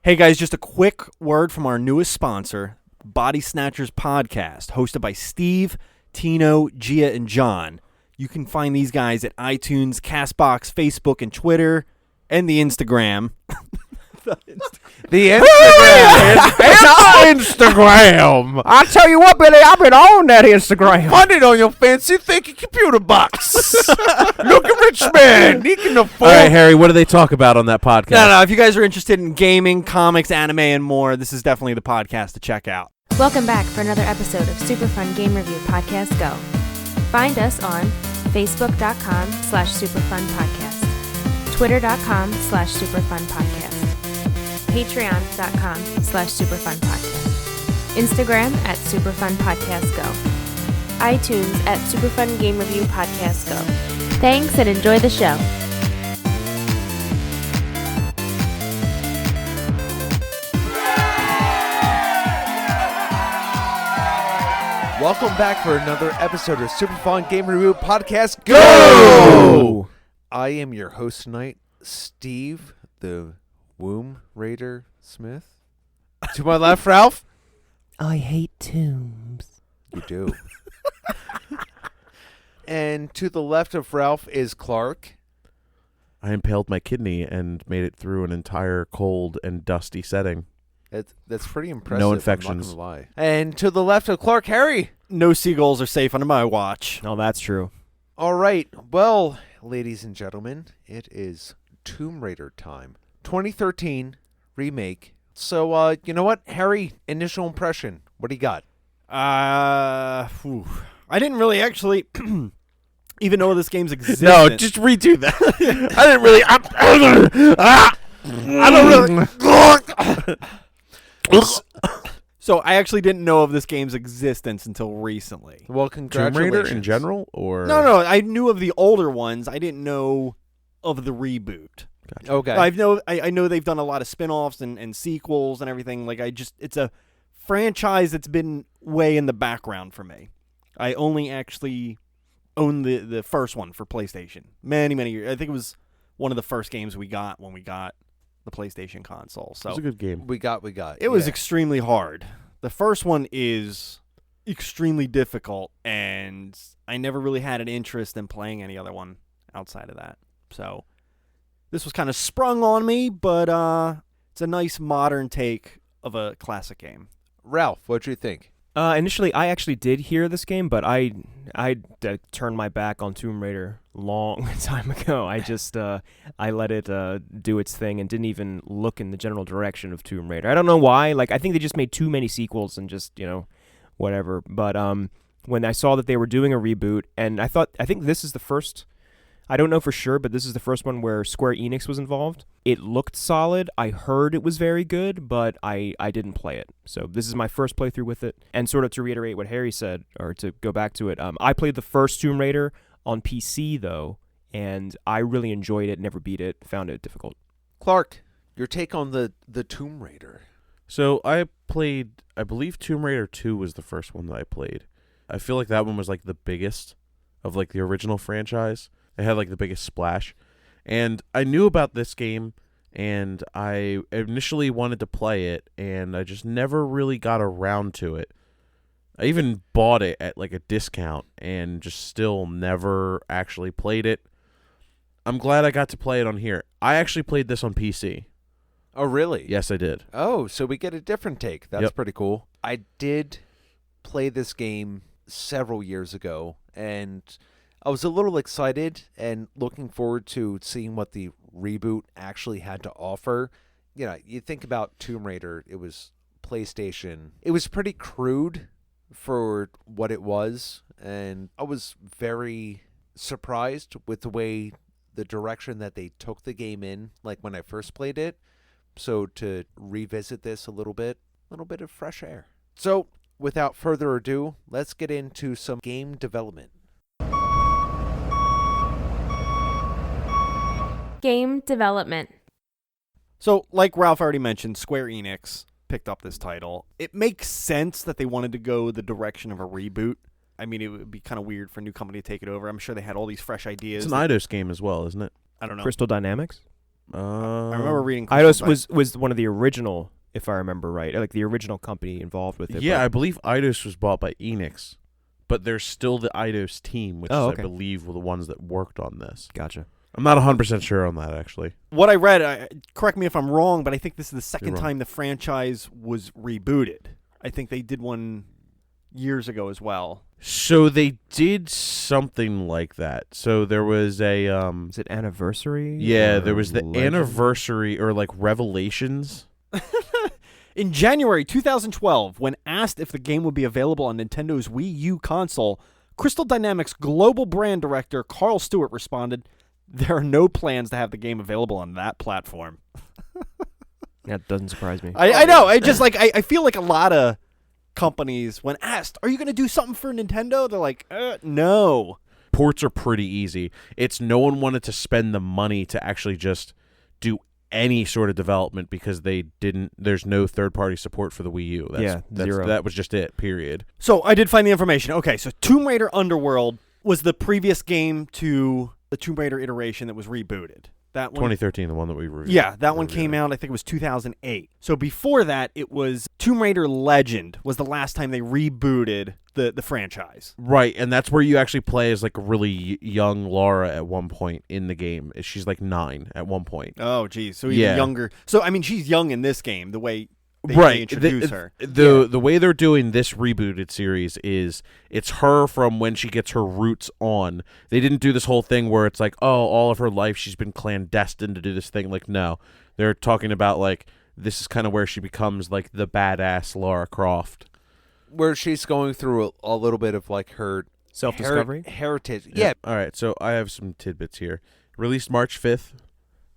Hey guys, just a quick word from our newest sponsor, Body Snatchers Podcast, hosted by Steve, Tino, Gia, and John. You can find these guys at iTunes, CastBox, Facebook, and Twitter, and the Instagram. The Instagram. Instagram. I tell you what, Billy, I've been on that Instagram. Find it on your fancy thinking computer box. Look at rich man. He can afford. All right, Harry, what do they talk about on that podcast? No, if you guys are interested in gaming, comics, anime, and more, this is definitely the podcast to check out. Welcome back for another episode of Super Fun Game Review Podcast Go. Find us on Facebook.com/SuperFunPodcast, Twitter.com/SuperFunPodcast, Patreon.com/SuperFunPodcast, Instagram at SuperFunPodcastGo, iTunes at Superfun Game Review Podcast Go. Thanks and enjoy the show. Welcome back for another episode of Super Fun Game Review Podcast Go! I am your host tonight, Steve, the Womb Raider Smith. To my left, Ralph. I hate tombs. You do. And to the left of Ralph is Clark. I impaled my kidney and made it through an entire cold and dusty setting. That's pretty impressive. No infections. I'm not gonna lie. And to the left of Clark, Harry. No seagulls are safe under my watch. No, that's true. All right. Well, ladies and gentlemen, it is Tomb Raider time. 2013 remake. So, you know what? Harry, initial impression. What do you got? I didn't really actually even know this game's existence. No, just redo that. I didn't really. I don't really. So I actually didn't know of this game's existence until recently. Well, Tomb congratulations. Raider in general, or No, I knew of the older ones. I didn't know of the reboot. Gotcha. Okay. I know they've done a lot of spin-offs and sequels and everything. It's a franchise that's been way in the background for me. I only actually own the first one for PlayStation. Many years. I think it was one of the first games we got when we got the PlayStation console. So It was a good game. We got. it was extremely hard. The first one is extremely difficult, and I never really had an interest in playing any other one outside of that. So this was kind of sprung on me, but it's a nice modern take of a classic game. Ralph, what'd you think? Initially, I actually did hear this game, but I turned my back on Tomb Raider long time ago. I just I let it do its thing and didn't even look in the general direction of Tomb Raider. I don't know why. Like, I think they just made too many sequels and just, whatever. But when I saw that they were doing a reboot, and I think this is the first. I don't know for sure, but this is the first one where Square-Enix was involved. It looked solid. I heard it was very good, but I didn't play it. So this is my first playthrough with it. And sort of to reiterate what Harry said, or to go back to it, I played the first Tomb Raider on PC, though, and I really enjoyed it, never beat it, found it difficult. Clark, your take on the Tomb Raider. So I believe Tomb Raider 2 was the first one that I played. I feel like that one was like the biggest of like the original franchise. It had like the biggest splash. And I knew about this game, and I initially wanted to play it, and I just never really got around to it. I even bought it at like a discount and just still never actually played it. I'm glad I got to play it on here. I actually played this on PC. Oh, really? Yes, I did. Oh, so we get a different take. That's Yep. pretty cool. I did play this game several years ago, and I was a little excited and looking forward to seeing what the reboot actually had to offer. You think about Tomb Raider, it was PlayStation. It was pretty crude for what it was, and I was very surprised with the direction that they took the game in, like when I first played it. So to revisit this a little bit of fresh air. So without further ado, let's get into some game development. Game development. So, like Ralph already mentioned, Square-Enix picked up this title. It makes sense that they wanted to go the direction of a reboot. I mean, it would be kind of weird for a new company to take it over. I'm sure they had all these fresh ideas. It's an Eidos game as well, isn't it? I don't know. Crystal Dynamics? I remember reading. Eidos was one of the original, if I remember right, like the original company involved with it. Yeah, but- I believe Eidos was bought by Enix, but there's still the Eidos team, which Oh, is, okay. I believe, were the ones that worked on this. Gotcha. I'm not 100% sure on that, actually. What I read, correct me if I'm wrong, but I think this is the second wrong. time the franchise was rebooted. I think they did one years ago as well. So they did something like that. So there was a Is it Anniversary? yeah, or there was the Legend? anniversary or like Revelations. In January 2012, when asked if the game would be available on Nintendo's Wii U console, Crystal Dynamics global brand director Carl Stewart responded, "There are no plans to have the game available on that platform." That doesn't surprise me. I know. I just like I feel like a lot of companies, when asked, "Are you going to do something for Nintendo?" They're like, "No." Ports are pretty easy. It's no one wanted to spend the money to actually just do any sort of development because they didn't. There's no third-party support for the Wii U. Zero. That was just it. Period. So I did find the information. Okay, so Tomb Raider Underworld was the previous game to the Tomb Raider iteration that was rebooted. That one, 2013, the one that we reviewed. yeah, that one came out. I think it was 2008. So before that, it was Tomb Raider Legend was the last time they rebooted the franchise. Right, and that's where you actually play as like a really young Lara at one point in the game. She's like 9 at one point. Oh, geez. So even Yeah. younger. So I mean, she's young in this game. The way they Right, introduce her. The way they're doing this rebooted series is it's her from when she gets her roots on. They didn't do this whole thing where it's like, oh, all of her life she's been clandestine to do this thing. Like, no, they're talking about like this is kind of where she becomes like the badass Lara Croft. Where she's going through a little bit of like her Self-discovery? heritage. Yeah. All right, so I have some tidbits here. Released March 5th,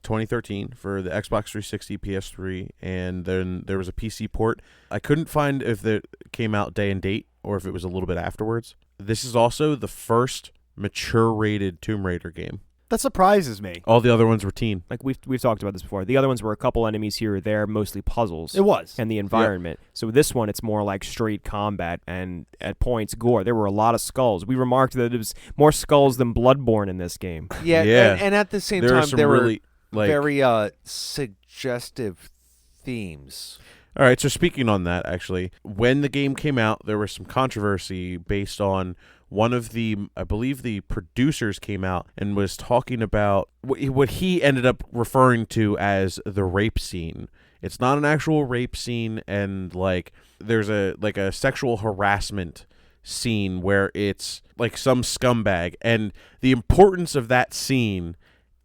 2013 for the Xbox 360, PS3, and then there was a PC port. I couldn't find if it came out day and date or if it was a little bit afterwards. This is also the first mature rated Tomb Raider game. That surprises me. All the other ones were teen. Like we've talked about this before. The other ones were a couple enemies here or there, mostly puzzles. It was. And the environment. So this one, it's more like straight combat and at points gore. There were a lot of skulls. We remarked that it was more skulls than Bloodborne in this game. Yeah. Yeah. And at the same There are time, some there really were very suggestive themes. All right, so speaking on that, actually, when the game came out, there was some controversy based on one of the, I believe the producers came out and was talking about what he ended up referring to as the rape scene. It's not an actual rape scene, and like there's a sexual harassment scene where it's like some scumbag, and the importance of that scene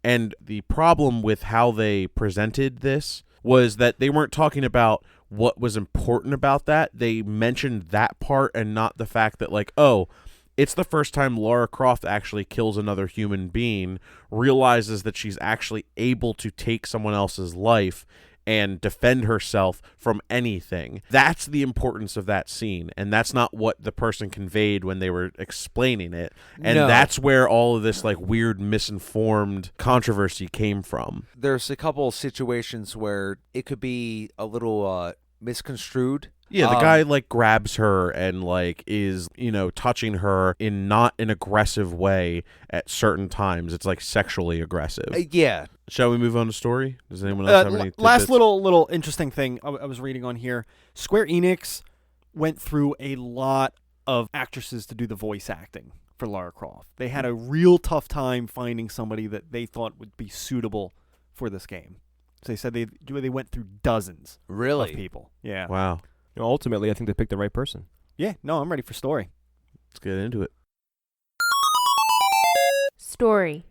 and the problem with how they presented this was that they weren't talking about what was important about that. They mentioned that part and not the fact that like, oh, it's the first time Lara Croft actually kills another human being, realizes that she's actually able to take someone else's life and defend herself from anything. That's the importance of that scene, and that's not what the person conveyed when they were explaining it. And No. that's where all of this like weird misinformed controversy came from. There's a couple of situations where it could be a little misconstrued. Yeah, the guy like grabs her and like is, touching her in not an aggressive way at certain times. It's like sexually aggressive. Yeah. Shall we move on to story? Does anyone else have any Last tidbits? little interesting thing I was reading on here. Square-Enix went through a lot of actresses to do the voice acting for Lara Croft. They had a real tough time finding somebody that they thought would be suitable for this game. So they said they went through dozens Really? of people. Yeah. Wow. Ultimately, I think they picked the right person. Yeah, no, I'm ready for story. Let's get into it. Story.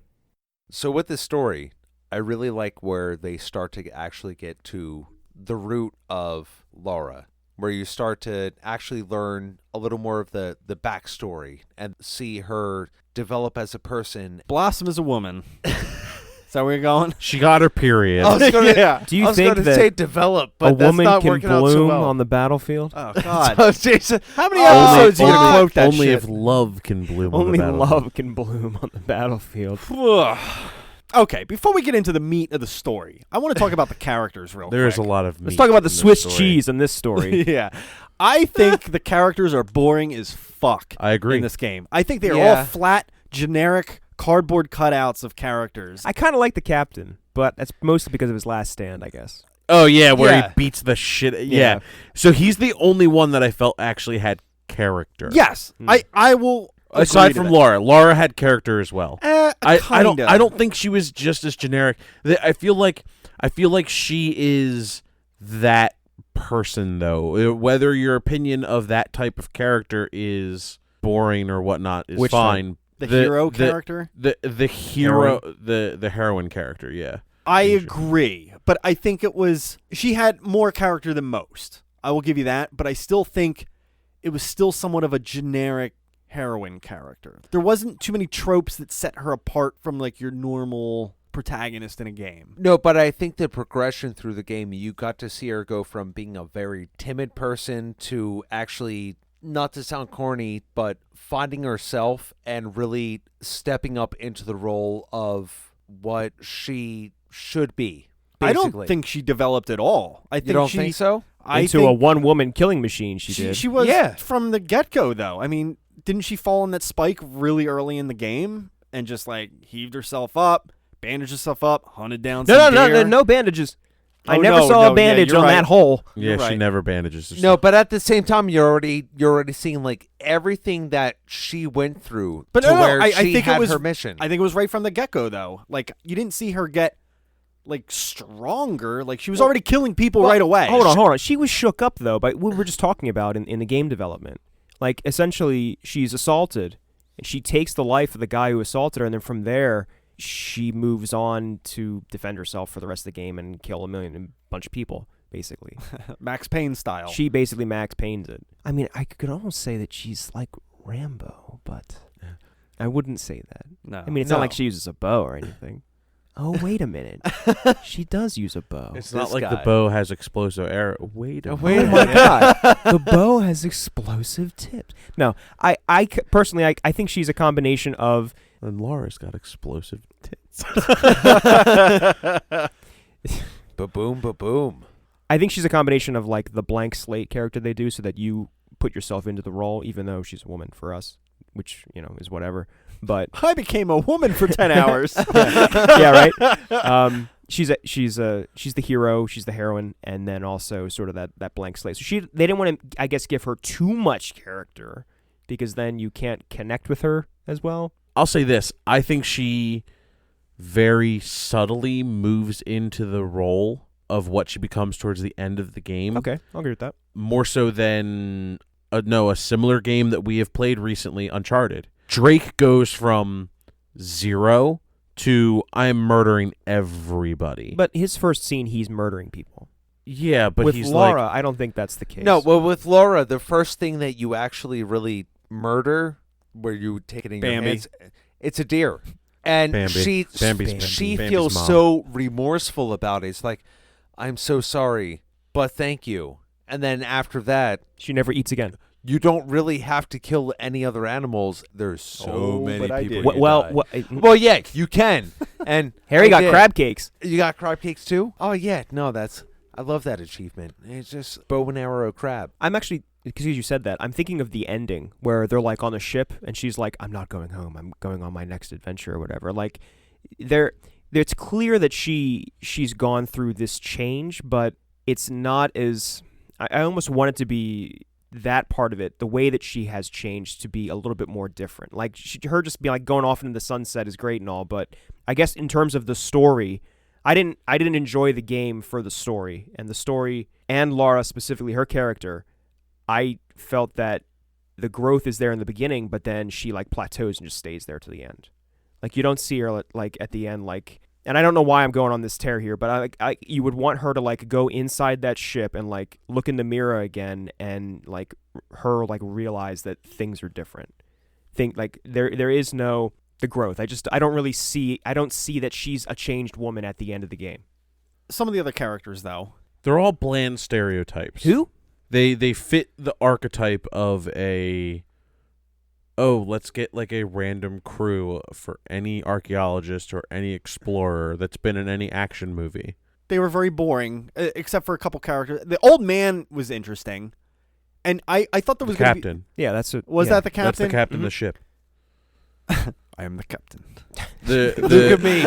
So with this story, I really like where they start to actually get to the root of Lara, where you start to actually learn a little more of the backstory and see her develop as a person. Blossom is a woman. Is that where you're going? She got her period. I was gonna, Yeah. Do you I was think gonna that say develop, but a that's woman not can working out bloom so well. on the battlefield? Oh, God. So, Jason, How many Oh, episodes are you going to God. quote that only shit? if love can bloom on Only the battlefield. love can bloom on the battlefield. Okay, before we get into the meat of the story, I want to talk about the characters real There is a quick. lot of Let's meat talk about in the this Swiss story. cheese in this story. Yeah. I think the characters are boring as fuck I agree. in this game. I think they're Yeah. all flat, generic, cardboard cutouts of characters. I kind of like the captain. but that's mostly because of his last stand, I guess. Oh yeah, where Yeah. he beats the shit. Yeah. Yeah. So he's the only one that I felt actually had character. Yes, I will. Aside agree to from that. Laura had character as well. I Kinda. don't think she was just as generic. I feel like she is that person though. Whether your opinion of that type of character is boring or whatnot is Which fine. The hero character. The hero the heroine character. Yeah. I agree, but I think she had more character than most. I will give you that, but I still think it was still somewhat of a generic heroine character. There wasn't too many tropes that set her apart from like your normal protagonist in a game. No, but I think the progression through the game, you got to see her go from being a very timid person to actually, not to sound corny, but finding herself and really stepping up into the role of what she should be. Basically. I don't think she developed at all. I think You don't she, think so? I Into think a one-woman killing machine, she did. She was Yeah. from the get-go, though. I mean, didn't she fall on that spike really early in the game and just like heaved herself up, bandaged herself up, hunted down some deer? No bandages. I Oh, never no, saw no, a bandage yeah, you're on right. that hole. Yeah, You're she right. never bandages herself. No, but at the same time, you're already seeing like everything that she went through But to no, where I she think had it was her mission. I think it was right from the get-go, though. Like you didn't see her get like stronger. Like she was already killing people right away. Hold on. She was shook up, though, by what we were just talking about in the game development. Like, essentially, she's assaulted, and she takes the life of the guy who assaulted her, and then from there, she moves on to defend herself for the rest of the game and kill a bunch of people, basically. Max Payne style. She basically Max Payne's it. I mean, I could almost say that she's like Rambo, but I wouldn't say that. No. I mean, it's not like she uses a bow or anything. Oh, wait a minute. She does use a bow. It's not This like the guy. bow has explosive arrow. Wait a Oh minute. my god. The bow has explosive tips. No, personally, I think she's a combination of... And Laura's got explosive tits. Ba-boom, ba-boom. I think she's a combination of like the blank slate character they do so that you put yourself into the role, even though she's a woman for us, which, is whatever. But I became a woman for 10 hours. yeah, right. She's the hero, she's the heroine, and then also sort of that blank slate. So they didn't want to, I guess, give her too much character because then you can't connect with her as well. I'll say this. I think she very subtly moves into the role of what she becomes towards the end of the game. Okay, I'll agree with that. More so than a similar game that we have played recently, Uncharted. Drake goes from 0 to I'm murdering everybody. But his first scene, he's murdering people. Yeah, but with he's Laura, like, I don't think that's the case. No, well, with Laura, the first thing that you actually really murder, where you take it in your Bambi. hands, it's a deer. And Bambi. she Bambi's feels mom. so remorseful about it. It's like, I'm so sorry, but thank you. And then after that, she never eats again. you don't really have to kill any other animals. There's so Oh, many but I people. did. who Well, die. Well, yeah, you can. And Harry I got did. crab cakes. You got crab cakes too? Oh yeah, no, I love that achievement. It's just bow and arrow crab. I'm actually, because you said that, I'm thinking of the ending where they're like on a ship and she's like, I'm not going home. I'm going on my next adventure or whatever. Like, it's clear that she's gone through this change, but it's not as, I almost want it to be that part of it, the way that she has changed to be a little bit more different. Like, her just be like going off into the sunset is great and all, but I guess in terms of the story, I didn't enjoy the game for the story, and Laura specifically, her character. I felt that the growth is there in the beginning, but then she like plateaus and just stays there to the end. Like, you don't see her like at the end, like, and I don't know why I'm going on this tear here, but you would want her to like go inside that ship and like look in the mirror again and like her like realize that things are different. Think like there is no the growth. I don't see that she's a changed woman at the end of the game. Some of the other characters, though. they're all bland stereotypes. Who? They fit the archetype of let's get like a random crew for any archaeologist or any explorer that's been in any action movie. They were very boring, except for a couple characters. The old man was interesting, and I thought there was going to be... Captain. Yeah, that's it. Was that the captain? That's the captain of the ship. I am the captain. Look at me.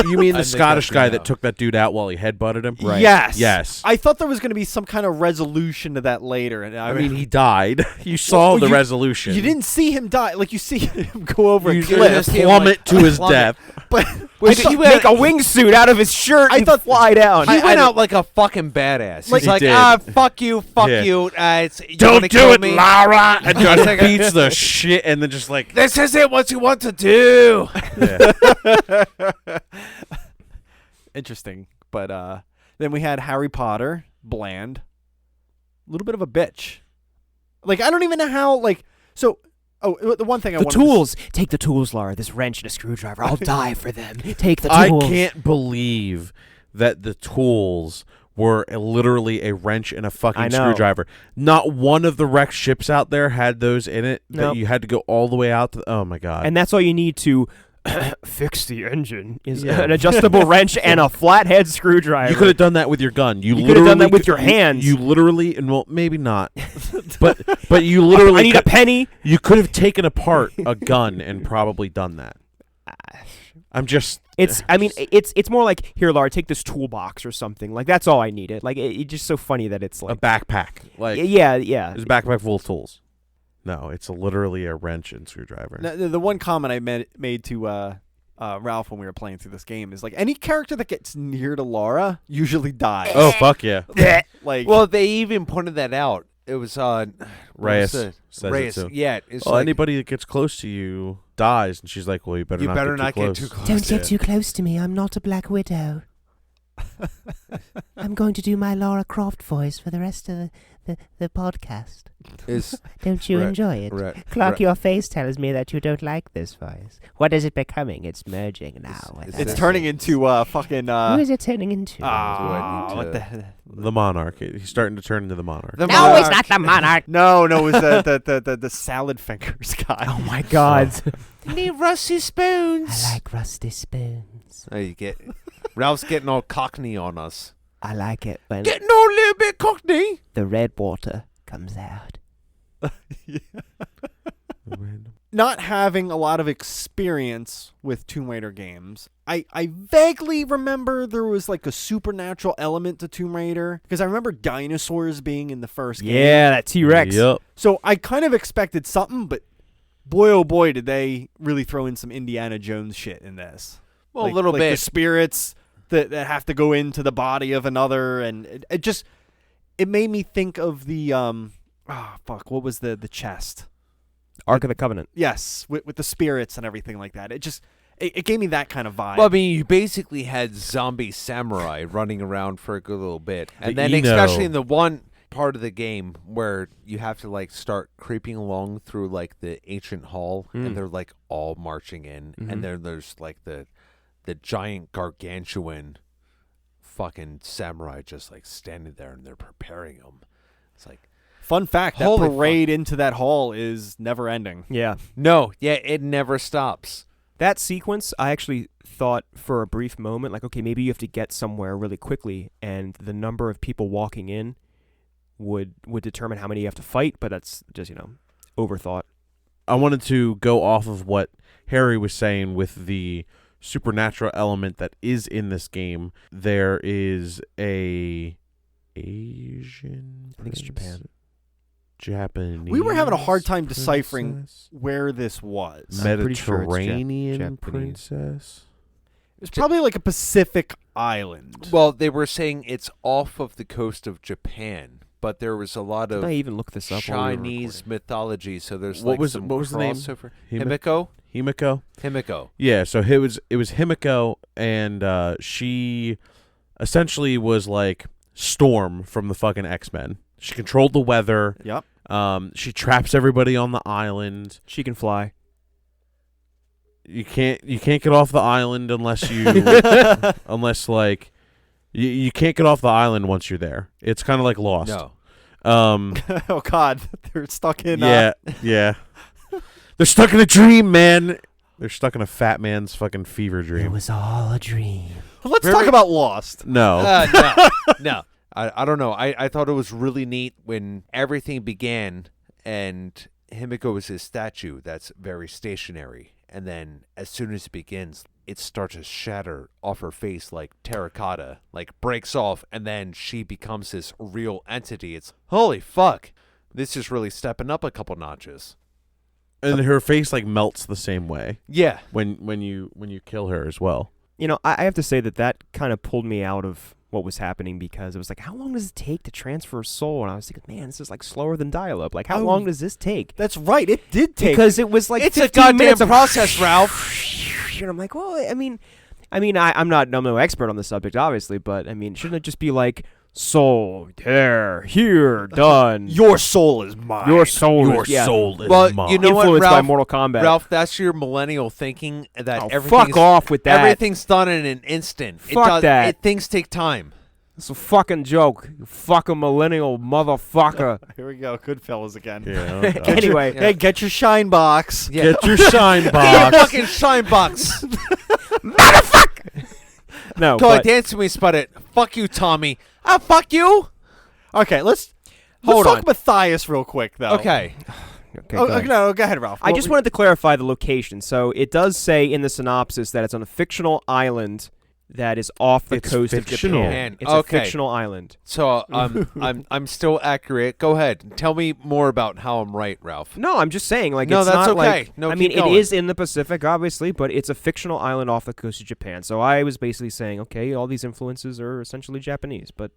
You mean I the think Scottish that's guy me that now. took that dude out while he headbutted him? Right. Yes. Yes. I thought there was going to be some kind of resolution to that later, and I mean, he died. You saw Well, the you- resolution. you didn't see him die. Like you see him go over You a just cliff, see him, plummet to his plummet. death. but Make a wingsuit out of his shirt I and thought- fly down. He went out like a fucking badass. Like- He's like, He did. fuck you, fuck Yeah. you. You Don't wanna do kill it, me? Lara! And It's just like beats the shit, and then just like, This isn't what you want to do. yeah. interesting. But then we had Harry Potter, bland, a little bit of a bitch. Like I don't even know how. Like so. Oh, the one thing I the wanted tools. Take the tools, Lara. This wrench and a screwdriver. I'll die for them. Take the I tools. can't believe that the tools were literally a wrench and a I fucking know. screwdriver. Not one of the wrecked ships out there had those in it. That Nope. you had to go all the way out to. Oh my god! And that's all you need to fix the engine is Yeah. an adjustable wrench and a flathead screwdriver. you could have done that with your gun. You You could literally have done that with could- your hands. You literally, and well, maybe not, but you literally. I need a could, penny. you could have taken apart a gun and probably done that. I'm just. It's. I mean, it's more like here, Lara. Take this toolbox or something. Like that's all I needed. Like it's just so funny that it's a like backpack. Like yeah. it's a backpack full of tools. No, it's literally a wrench and screwdriver. the one comment I made to Ralph when we were playing through this game is like any character that gets near to Lara usually dies. Oh fuck yeah! Like Well, they even pointed that out. It was Reyes says says it too. Yeah, it's Well, like, anybody that gets close to you dies, and she's like, "Well, you better you not better get not too get close." too close. Don't Yeah. get too close to me. I'm not a Black Widow. I'm going to do my Lara Croft voice for the rest of the podcast. Is Don't you Right, enjoy it? right, Clark, right. your face tells me that you don't like this voice. What is it becoming? It's merging now. It's it's That's turning it. into fucking Who is it turning into? what the The monarch. He's starting to turn into the monarch. The no, monarch. it's not the monarch. no, it was the salad fingers guy. Oh my God! Need rusty spoons. I like rusty spoons. Oh, you get Ralph's getting all cockney on us. I like it when Getting all a little bit cockney. the red water comes out. Not having a lot of experience with Tomb Raider games, I vaguely remember there was like a supernatural element to Tomb Raider because I remember dinosaurs being in the first game. Yeah, that T-Rex. Yep. So I kind of expected something, but boy oh boy did they really throw in some Indiana Jones shit in this. Well, Like- a little like bit. the spirits that have to go into the body of another, and it made me think of the what was the chest? Ark of the Covenant. Yes, with the spirits and everything like that. It gave me that kind of vibe. Well, I mean, you basically had zombie samurai running around for a good little bit, and The then Eno. especially in the one part of the game where you have to like start creeping along through like the ancient hall, Mm. and they're like all marching in, Mhm. and then there's like the giant gargantuan fucking samurai just like standing there, and they're preparing them. It's like, Fun fact, that Holy parade into that hall is never ending. Yeah. no, yeah, it never stops. That sequence, I actually thought for a brief moment, like, okay, maybe you have to get somewhere really quickly, and the number of people walking in would determine how many you have to fight, but that's just, overthought. I wanted to go off of what Harry was saying with the supernatural element that is in this game. There is a Asian. I think it's Japan. Japanese. We were having a hard time deciphering princess? where this was. I'm pretty sure it's Mediterranean Japanese. princess. It was probably like a Pacific island. Well, they were saying it's off of the coast of Japan, but there was a lot Did of I even look this up? while we were Chinese recording? mythology, so there's What like was- some what was the name? crossover. Himiko. Himiko. Himiko. Himiko. Yeah, so it was Himiko, and she essentially was like Storm from the fucking X-Men. She controlled the weather. Yep. She traps everybody on the island. She can fly. You can't get off the island unless you unless like you can't get off the island once you're there. It's kind of like Lost. No. Oh God, they're stuck in. Yeah, yeah. They're stuck in a dream, man. They're stuck in a fat man's fucking fever It dream. was all a dream. Let's Remember- talk about Lost. No. No. I don't know. I thought it was really neat when everything began and Himiko is his statue that's very stationary. And then as soon as it begins, it starts to shatter off her face like terracotta, like breaks off, and then she becomes this real entity. It's holy fuck. This is really stepping up a couple notches. And her face like melts the same way Yeah. when you kill her as well. You know, I have to say that kind of pulled me out of what was happening, because it was like, how long does it take to transfer a soul? And I was thinking, man, this is like slower than dial-up. Like, how long does this take? That's right. It did take. Because it was like It's a 15 goddamn minutes of process, Ralph. And I'm like, well, I'm no expert on the subject, obviously, but I mean, shouldn't it just be like, soul, there, here, done. Your soul is mine. Your soul Your is, yeah, soul is Well, mine. you know what, influenced by Ralph? Mortal Kombat. Ralph, that's your millennial thinking that Oh, everything's fuck off with that. Everything's done in an instant. Fuck that. Things take time. It's a fucking joke. You fucking millennial motherfucker. Here we go. Goodfellas again. Yeah. Anyway, Yeah. Hey, get your shine box. Yeah. Get your shine Get your box. fucking shine box. no, Go but dance with me, Spud it. Fuck you, Tommy. Ah, fuck you. Okay, let's Hold talk on. Matthias real quick, though. Okay. okay, Oh, go ahead. no, go ahead, Ralph. I just wanted to clarify the location. So it does say in the synopsis that it's on a fictional island that is off the It's coast fictional. of Japan. It's Okay. a fictional island. So I'm still accurate. Go ahead. Tell me more about how I'm right, Ralph. No, I'm just saying, like, No, it's that's not okay. like, No, I mean, keep it going. is in the Pacific, obviously, but it's a fictional island off the coast of Japan. So I was basically saying, okay, all these influences are essentially Japanese, but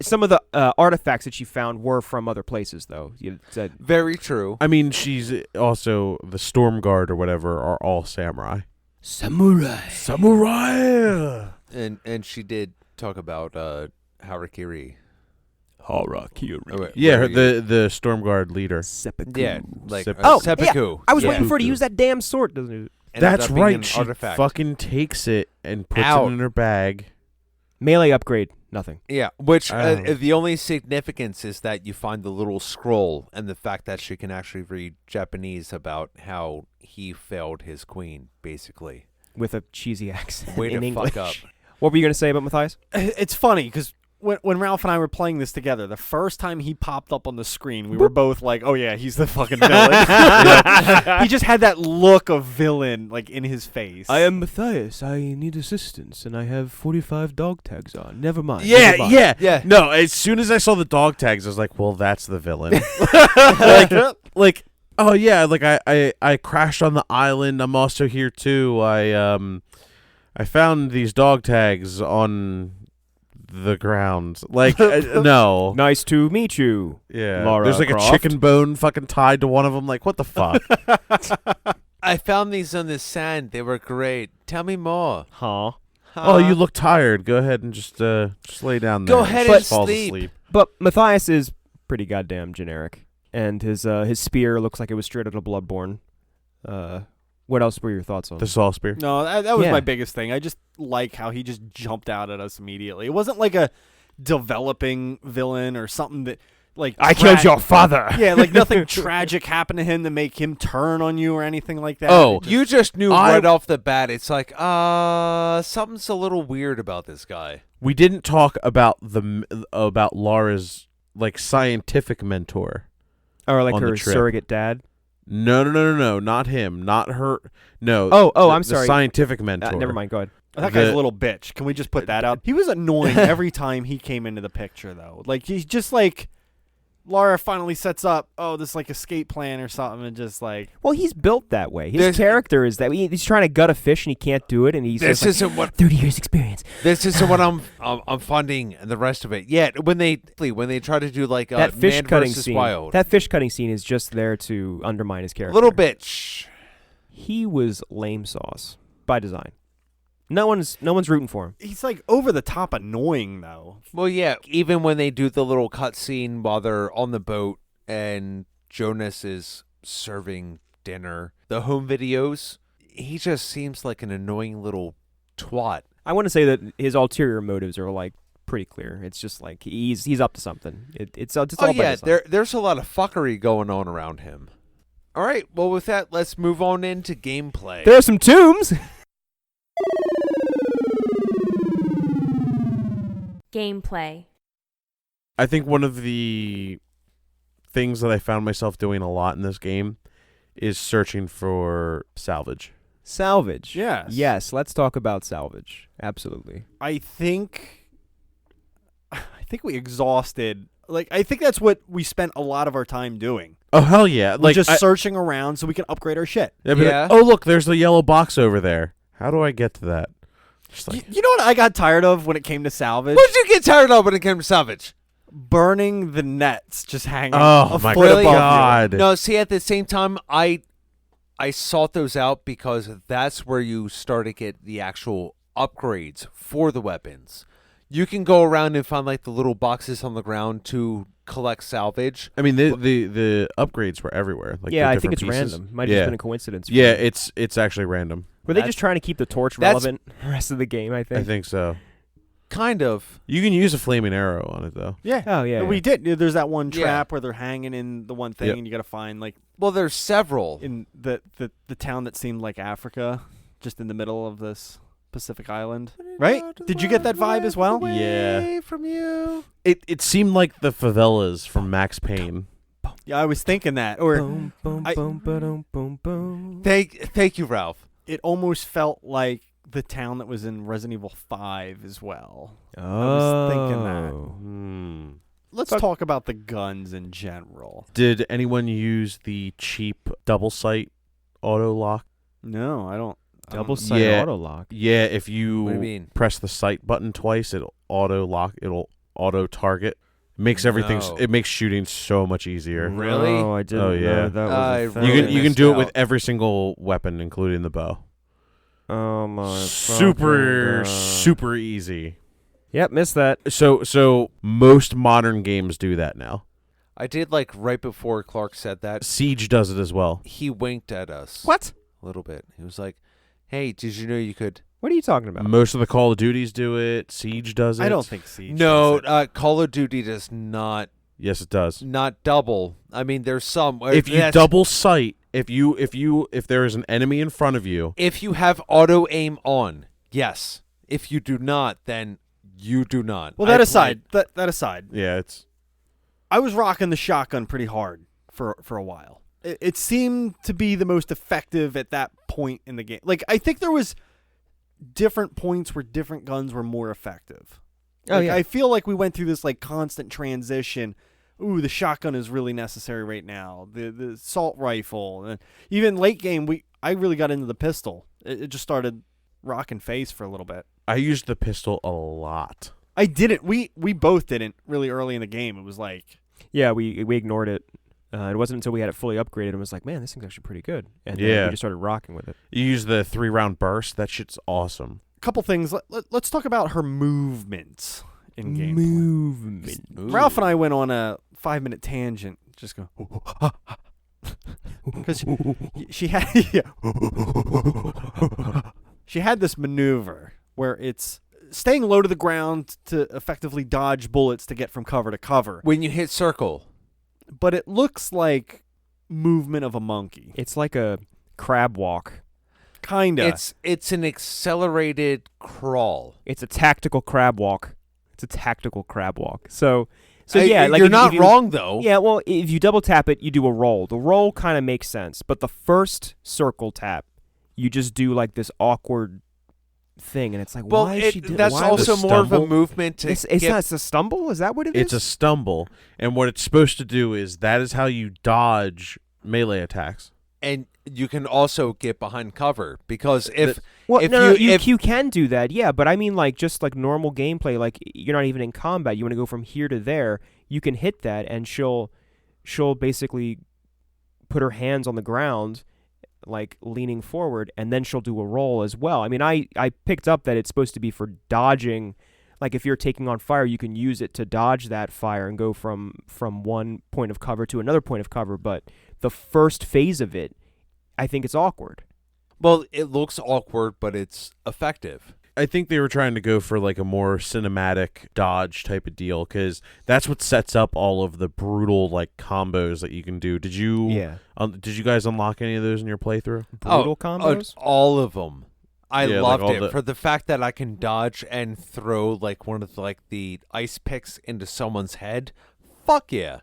some of the artifacts that you found were from other places, though. You said, Very true. I mean, she's also the Storm Guard or whatever are all samurai. samurai. Samurai. And she did talk about Harakiri. Harakiri. Yeah, Where her, the Storm Guard leader. Seppuku. Yeah, like Seppuku. Oh, seppuku. I was Yeah. waiting for her to use that damn sword, doesn't it? Ended That's up being right. an She artifact. fucking takes it and puts Out. it in her bag. Melee upgrade, nothing. Yeah, which Oh. the only significance is that you find the little scroll and the fact that she can actually read Japanese about how he failed his queen, basically. With a cheesy accent Way in to English. fuck up. What were you going to say about Matthias? It's funny because when Ralph and I were playing this together, the first time he popped up on the screen, we were both like, "Oh yeah, he's the fucking villain." He just had that look of villain like in his face. I am Matthias. I need assistance, and I have 45 dog tags on. Never mind. Yeah, never mind. yeah, Yeah. No, as soon as I saw the dog tags, I was like, "Well, that's the villain." like, oh yeah, like I crashed on the island. I'm also here too. I found these dog tags on the ground. Like, no. Nice to meet you. Yeah. Lara There's like Croft. a chicken bone fucking tied to one of them. Like, what the fuck? I found these on the sand. They were great. Tell me more. Huh? Oh, you look tired. Go ahead and just lay down there. Go ahead Just and fall sleep. asleep. But Matthias is pretty goddamn generic, and his spear looks like it was straight out of Bloodborne. What else were your thoughts on? The saw spear. No, that was Yeah. my biggest thing. I just like how he just jumped out at us immediately. It wasn't like a developing villain or something that like I killed your father. Yeah, like nothing tragic happened to him to make him turn on you or anything like that. Oh, It just- You just knew I- right off the bat. It's like, something's a little weird about this guy. We didn't talk about about Lara's like scientific mentor. Or like on the her trip. surrogate dad. No, not him, not her. No. Oh, the- I'm the sorry. scientific mentor. Never mind. Go ahead. that guy's the- a little bitch. Can we just put that out? He was annoying every time he came into the picture, though. Like he's just like Lara finally sets up, this like escape plan or something, and just like Well, he's built that way. His There's- character is that he's trying to gut a fish and he can't do it, and he's This just like, isn't what 30 years experience. this isn't what I'm funding and the rest of it. Yeah, when they try to do like That fish Man cutting versus scene. Wild, That fish cutting scene is just there to undermine his character. little bit. Shh. He was lame sauce by design. No one's rooting for him. he's like over the top annoying though. Well, yeah. Even when they do the little cut scene while they're on the boat and Jonas is serving dinner, the home videos, he just seems like an annoying little twat. I want to say that his ulterior motives are like pretty clear. It's just like he's up to something. It's all by yeah, design. there's a lot of fuckery going on around him. All right, well, with that, let's move on into gameplay. There are some tombs. Gameplay. I think one of the things that I found myself doing a lot in this game is searching for salvage. Salvage. Yes. Yes, let's talk about salvage. Absolutely. I think we exhausted. Like, I think that's what we spent a lot of our time doing. Oh hell yeah! We're Like just searching around so we can upgrade our shit. I'd be like, Yeah. oh look, there's the yellow box over there. How do I get to that? Just like, You know what I got tired of when it came to salvage? What did you get tired of when it came to salvage? Burning the nets just hanging oh a my foot above you. god! No, see, at the same time, I sought those out because that's where you start to get the actual upgrades for the weapons. You can go around and find like the little boxes on the ground to collect salvage. I mean, the upgrades were everywhere. Like Yeah, the I think different it's pieces. random. Might have yeah. just been a coincidence. for Yeah, me. it's actually random. Were they That's- just trying to keep the torch that's- relevant the rest of the game, I think? I think so. Kind of. You can use a flaming arrow on it though. Yeah. Oh, yeah. We did. There's that one Yeah. trap where they're hanging in the one thing, Yep. and you got to find like Well, there's several. in the town that seemed like Africa, just in the middle of this Pacific island. Right? Did you get that vibe as well? Yeah. Away from you. It seemed like the favelas from Max Payne. Yeah, I was thinking that. Or Boom, boom, I- boom, ba-dum, boom, boom. Thank you, Ralph. it almost felt like the town that was in Resident Evil 5 as well. Oh. was thinking that. Hmm. Let's Fuck. talk about the guns in general. Did anyone use the cheap double sight auto lock? No, I don't. Double sight Yeah. auto lock. Yeah, if you, What do you mean? press the sight button twice, it'll auto lock. It'll auto target. Makes everything. No. It makes shooting so much easier. Really? No, I didn't Oh, yeah. know that was I a thing. You really can missed do it out. with every single weapon, including the bow. Oh my Super fucking God. super easy. Yep, missed that. So most modern games do that now. I did like right before Clark said that. Siege does it as well. He winked at us. What? A little bit. He was like, "Hey, did you know you could?" What are you talking about? Most of the Call of Duties do it. Siege does it. I don't think Siege. No, does it. Call of Duty does not Yes, it does. double. I mean, there's some. If you double sight, if there is an enemy in front of you, if you have auto aim on, yes. If you do not, then you do not. Well, that I aside, that aside, yeah, it's I was rocking the shotgun pretty hard for a while. It seemed to be the most effective at that point in the game. Like, I think there was different points where different guns were more effective. Oh, Like, yeah. I feel like we went through this like constant transition. Ooh, the shotgun is really necessary right now. The assault rifle, and even late game, I really got into the pistol. It just started rocking face for a little bit. I used the pistol a lot. I didn't. We both didn't really early in the game. It was like, Yeah, we ignored it. It wasn't until we had it fully upgraded and was like, man, this thing's actually pretty good. And then Yeah. we just started rocking with it. You use the 3-round burst. That shit's awesome. couple things. Let's talk about her movements in gameplay. Movement. Ralph and I went on a 5-minute tangent. Just go because she had she had this maneuver where it's staying low to the ground to effectively dodge bullets to get from cover to cover. when you hit circle. But it looks like movement of a monkey, It's like a crab walk. kinda. It's an accelerated crawl. It's a tactical crab walk. So yeah, like you're if not you- wrong though. Yeah, well, if you double tap it, you do a roll. The roll kind of makes sense, but the first circle tap, you just do like this awkward thing, and it's like, Well, why is she doing? that's why also the more of a stumble? movement to It's get. not. It's a stumble. Is that what it is? It's a stumble, and what it's supposed to do is that is how you dodge melee attacks. And you can also get behind cover because if Well, if no, you- you, if- you can do that, yeah. But I mean, like, just like normal gameplay, like you're not even in combat. You want to go from here to there. You can hit that, and she'll basically put her hands on the ground, like leaning forward, and then she'll do a roll as well. I mean, I picked up that it's supposed to be for dodging. Like if you're taking on fire, you can use it to dodge that fire and go from one point of cover to another point of cover. But the first phase of it, I think it's awkward. well, it looks awkward, but it's effective. I think they were trying to go for like a more cinematic dodge type of deal because that's what sets up all of the brutal like combos that you can do. Did you? Yeah. Did you guys unlock any of those in your playthrough? Brutal combos? All of them. I Yeah, like loved all it the- for the fact that I can dodge and throw like one of the ice picks into someone's head. Fuck yeah!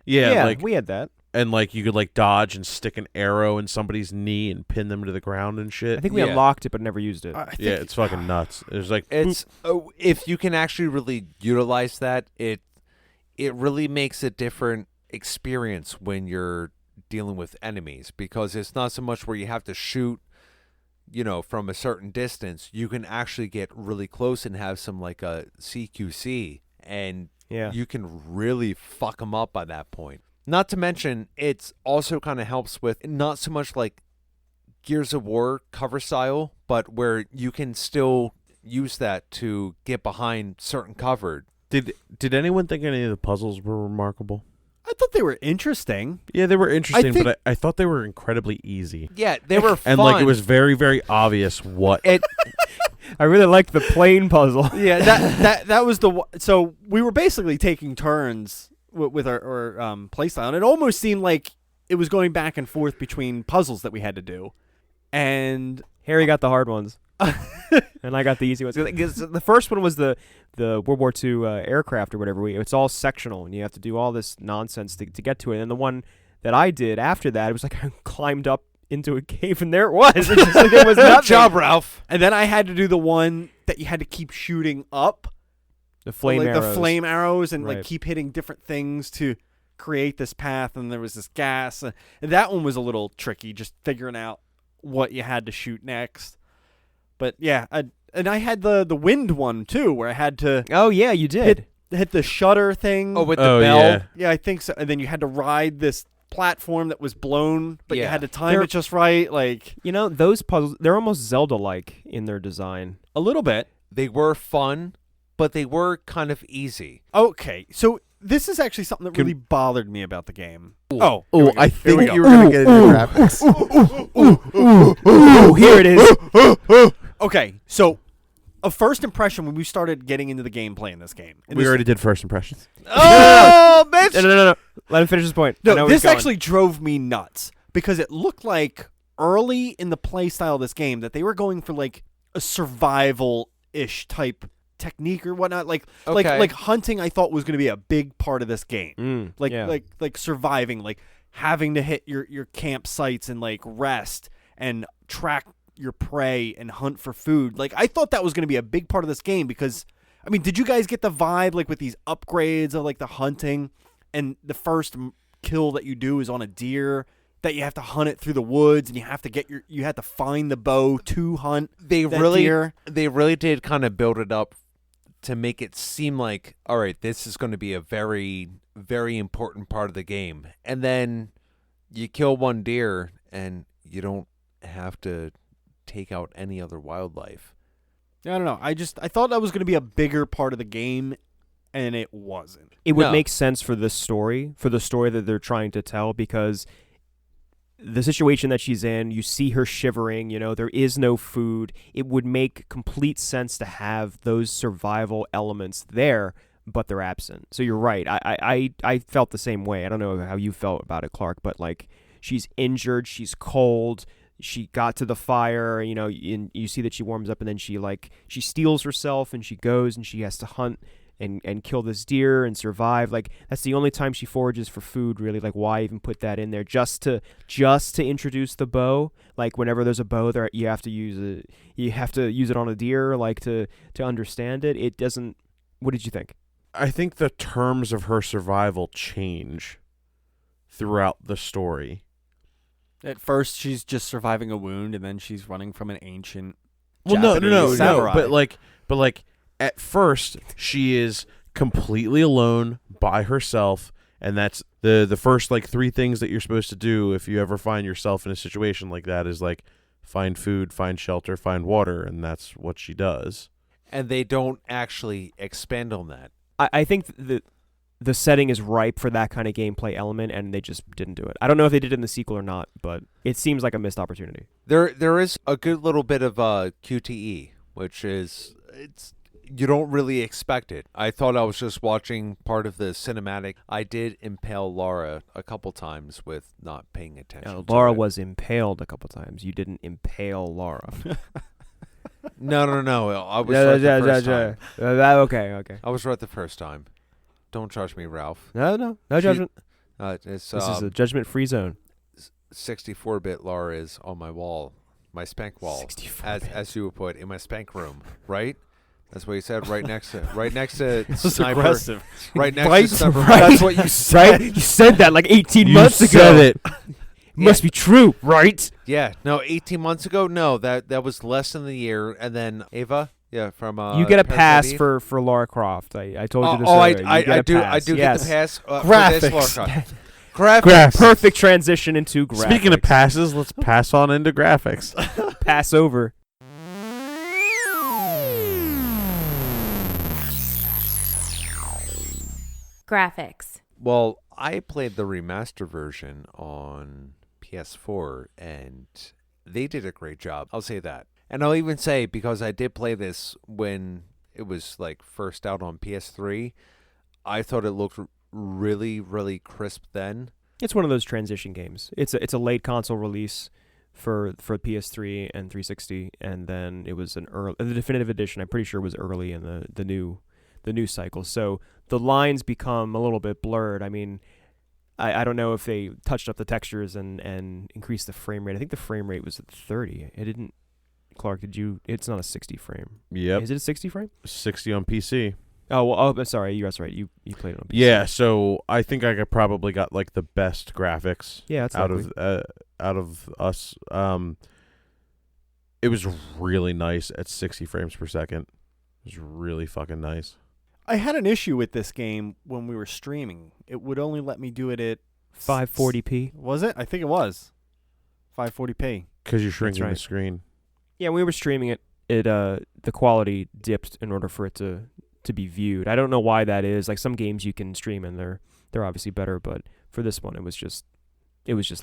Yeah, like we had that. and like you could like dodge and stick an arrow in somebody's knee and pin them to the ground and shit. I think we unlocked it, but never used it. Yeah, it's fucking nuts. It's like if you can actually really utilize that, it really makes a different experience when you're dealing with enemies, because it's not so much where you have to shoot, from a certain distance. You can actually get really close and have some like a CQC, and you can really fuck them up by that point. Not to mention, it's also kind of helps with not so much like Gears of War cover style, but where you can still use that to get behind certain cover. Did anyone think any of the puzzles were remarkable? I thought they were interesting. Yeah, they were interesting, but I thought they were incredibly easy. Yeah, they were fun. And like it was very, very obvious what I really liked the plane puzzle. Yeah, that was so we were basically taking turns with our playstyle, and it almost seemed like it was going back and forth between puzzles that we had to do. And Harry got the hard ones, and I got the easy ones. The first one was the World War II aircraft or whatever. It's all sectional, and you have to do all this nonsense to get to it. And the one that I did after that, it was like I climbed up into a cave, and there it was. It's just like there was nothing. Good job, Ralph. And then I had to do the one that you had to keep shooting up. The flame arrows. The flame arrows, and Right. like keep hitting different things to create this path. And there was this gas. And that one was a little tricky, just figuring out what you had to shoot next. But yeah, and I had the wind one too, where I had to Oh yeah, you did. hit the shutter thing. Oh, with the bell. Yeah. Yeah, I think so. And then you had to ride this platform that was blown, but you Yeah. had to time it just right, like Those puzzles, they're almost Zelda-like in their design. a little bit. They were fun, but they were kind of easy. Okay, so this is actually something that really bothered me about the game. Oh, Here I think we go. you were gonna get into graphics. Oh, here it is. Okay, so a first impression when we started getting into the gameplay in this game. And We this- already did first impressions. Oh, bitch! No. Let him finish his point. I know No, where he's this going. actually drove me nuts because it looked like early in the play style of this game that they were going for like a survival-ish type technique or whatnot. Like hunting, I thought was going to be a big part of this game. Like surviving, like having to hit your campsites and like rest and track your prey and hunt for food. Like I thought that was going to be a big part of this game because, I mean, did you guys get the vibe like with these upgrades of like the hunting, and the first kill that you do is on a deer that you have to hunt it through the woods, and you have to find the bow to hunt They that really deer. they really did kind of build it up to make it seem like, all right, this is going to be a very, very important part of the game. And then you kill one deer and you don't have to take out any other wildlife. I don't know. I thought that was going to be a bigger part of the game, and it wasn't. It would No. make sense for the story that they're trying to tell, because the situation that she's in, you see her shivering, there is no food. It would make complete sense to have those survival elements there, but they're absent. So you're right. I felt the same way. I don't know how you felt about it, Clark, but like she's injured, she's cold, she got to the fire, and you see that she warms up, and then she steals herself and she goes and she has to hunt and kill this deer and survive. Like that's the only time she forages for food, really. Like why even put that in there just to introduce the bow? Like whenever there's a bow there, you have to use it on a deer, like to understand it. It doesn't. What did you think? I think the terms of her survival change throughout the story. At first, she's just surviving a wound, and then she's running from an ancient Well, Japanese no, samurai. but like at first she is completely alone by herself, and that's the first like three things that you're supposed to do if you ever find yourself in a situation like that is like find food, find shelter, find water, and that's what she does. And they don't actually expand on that. I think the setting is ripe for that kind of gameplay element, and they just didn't do it. I don't know if they did it in the sequel or not, but it seems like a missed opportunity. There is a good little bit of QTE, which is you don't really expect it. I thought I was just watching part of the cinematic. I did impale Laura a couple times with not paying attention. to Laura it. was impaled a couple times. You didn't impale Laura. No. I was right the first time. Okay. I was right the first time. Don't judge me, Ralph. No judgment. It's This is a judgment-free zone. 64-bit Lara is on my wall, my spank wall, 64-bit. as you would put in my spank room, right? That's what you said. Right next to This is sniper. aggressive. Right next Right, to sniper. right. That's what you said. Right? You said that like 18 You months ago. said it. Must be true, right? Yeah, no, 18 months ago. No, that was less than a year. And then Ava, from You get a Parasite pass Eve. for Lara Croft. I told you this I earlier. You get a do. pass. I do Yes. get the pass. For Graphics. this Lara Croft. Graphics. Perfect transition into graphics. Speaking of passes, let's pass on into graphics. pass over. Graphics. Well, I played the remaster version on PS4, and they did a great job. I'll say that. And I'll even say, because I did play this when it was like first out on PS3, I thought it looked really, really crisp then. It's one of those transition games. It's a late console release for PS3 and 360, and then it was the definitive edition. I'm pretty sure was early in the new cycle. So the lines become a little bit blurred. I mean, I don't know if they touched up the textures and increased the frame rate. I think the frame rate was at 30. It didn't. Clark, did you? It's not a 60 frame. Yep. Is it a 60 frame? 60 on PC. Oh well. Oh, sorry. That's right. You played it on PC. Yeah, so I think I probably got like the best graphics Yeah, that's out likely. of us. It was really nice at 60 frames per second. It was really fucking nice. I had an issue with this game when we were streaming. It would only let me do it at 540p. Was it? I think it was 540p. Because you're shrinking right. the screen. Yeah, when we were streaming it, the quality dipped in order for it to be viewed. I don't know why that is. Like some games you can stream and they're obviously better, but for this one it was just